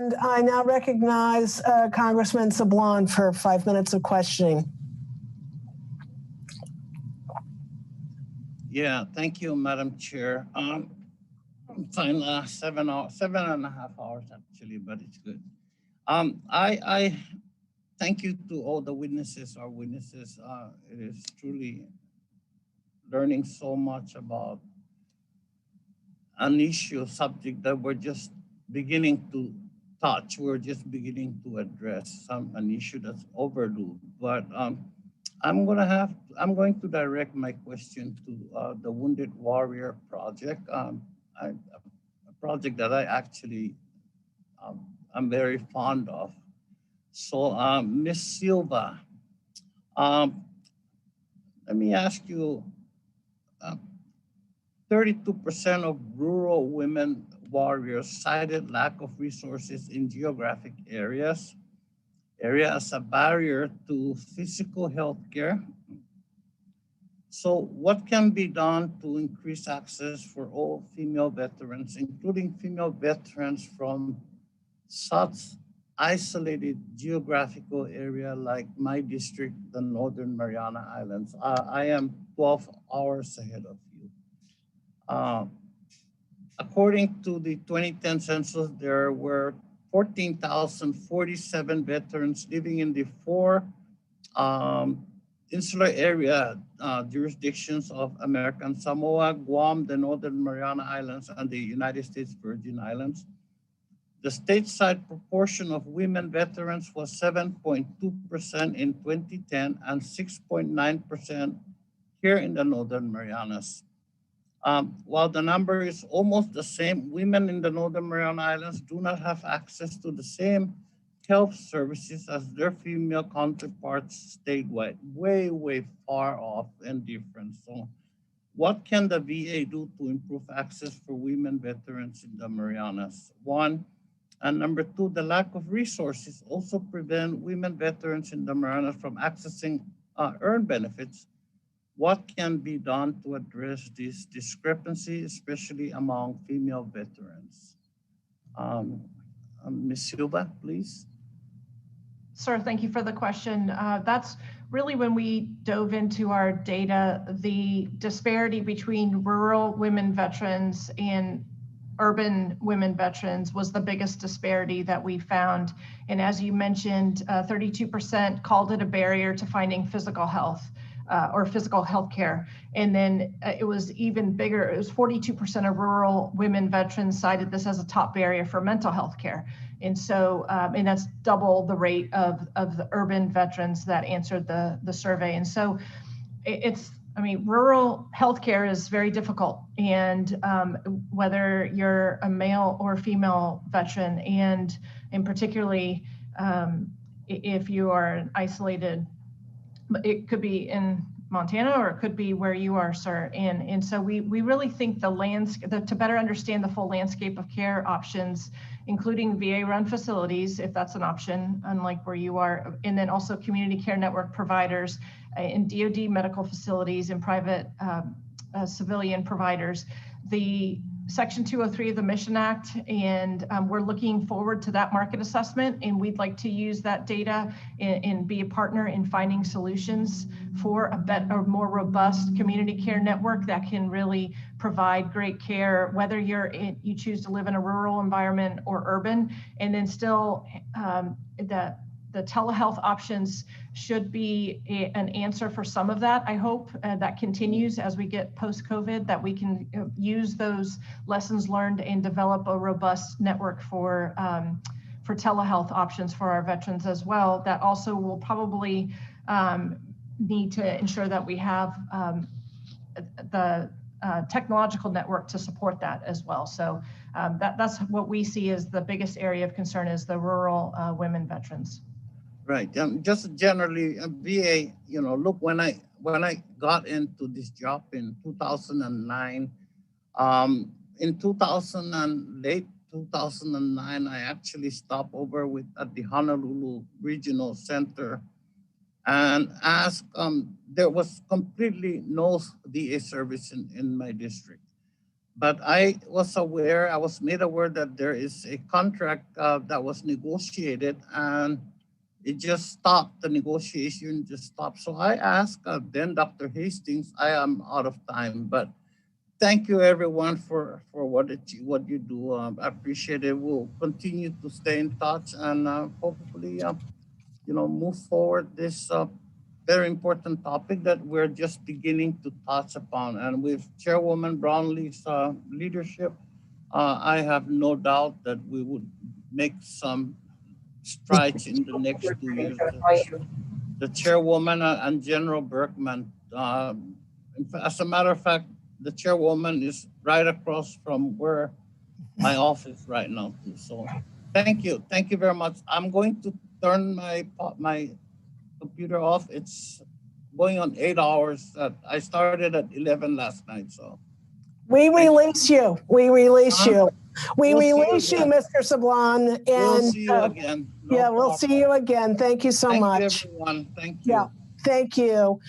And I now recognize Congressman Sablan for 5 minutes of questioning. Yeah, thank you, Madam Chair. Fine, 7.5 hours actually, but it's good. I thank you to all the witnesses, our witnesses. It is truly learning so much about an issue, subject that we're just beginning to touch. We're just beginning to address an issue that's overdue. But I'm going to direct my question to the Wounded Warrior Project, a project that I actually I'm very fond of. So, Ms. Silva, let me ask you. 32% of rural women warriors cited lack of resources in geographic areas as a barrier to physical health care. So what can be done to increase access for all female veterans, including female veterans from such isolated geographical area like my district, the Northern Mariana Islands? I am 12 hours ahead of you. According to the 2010 census, there were 14,047 veterans living in the four insular area jurisdictions of American Samoa, Guam, the Northern Mariana Islands, and the United States Virgin Islands. The stateside proportion of women veterans was 7.2% in 2010 and 6.9% here in the Northern Marianas. While the number is almost the same, women in the Northern Mariana Islands do not have access to the same health services as their female counterparts statewide, way far off and different. So what can the VA do to improve access for women veterans in the Marianas? One, and number two, the lack of resources also prevent women veterans in the Marianas from accessing earned benefits. What can be done to address this discrepancy, especially among female veterans? Ms. Silva, please. Sir, thank you for the question. That's really when we dove into our data, the disparity between rural women veterans and urban women veterans was the biggest disparity that we found. And as you mentioned, 32% called it a barrier to finding physical health. Or physical health care. And then it was even bigger. It was 42% of rural women veterans cited this as a top barrier for mental health care. And so, and that's double the rate of the urban veterans that answered the survey. And so rural healthcare is very difficult. And whether you're a male or female veteran, and particularly if you are an isolated, it could be in Montana or it could be where you are, sir. And so we really think to better understand the full landscape of care options, including VA-run facilities, if that's an option, unlike where you are, and then also community care network providers in DoD medical facilities and private civilian providers. The Section 203 of the Mission Act, and we're looking forward to that market assessment, and we'd like to use that data and be a partner in finding solutions for a more robust community care network that can really provide great care, whether you choose to live in a rural environment or urban, and then still the telehealth options should be an answer for some of that. I hope that continues as we get post-COVID, that we can use those lessons learned and develop a robust network for telehealth options for our veterans as well. That also will probably need to ensure that we have the technological network to support that as well. So that's what we see as the biggest area of concern, is the rural women veterans. Right. Just generally, VA. Look, when I got into this job in 2009, in late 2009, I actually stopped over at the Honolulu Regional Center and asked. There was completely no VA service in my district. But I was made aware that there is a contract that was negotiated, and it just stopped. The negotiation just stopped. So I asked then Dr. Hastings, I am out of time, but thank you everyone for what you do. I appreciate it. We'll continue to stay in touch and hopefully move forward this very important topic that we're just beginning to touch upon. And with Chairwoman Brownlee's leadership, I have no doubt that we would make some strides in the next 2 years. The Chairwoman and General Berkman, as a matter of fact, the Chairwoman is right across from where my office right now too. So thank you very much. I'm going to turn my computer off. It's going on 8 hours. I started at 11 last night. So we release you. We release you. We We'll release you, Mr. Sablan. And we'll see you again. No yeah, we'll problem. see you again. Thank you so much. Thank you, everyone. Thank you. Yeah, thank you.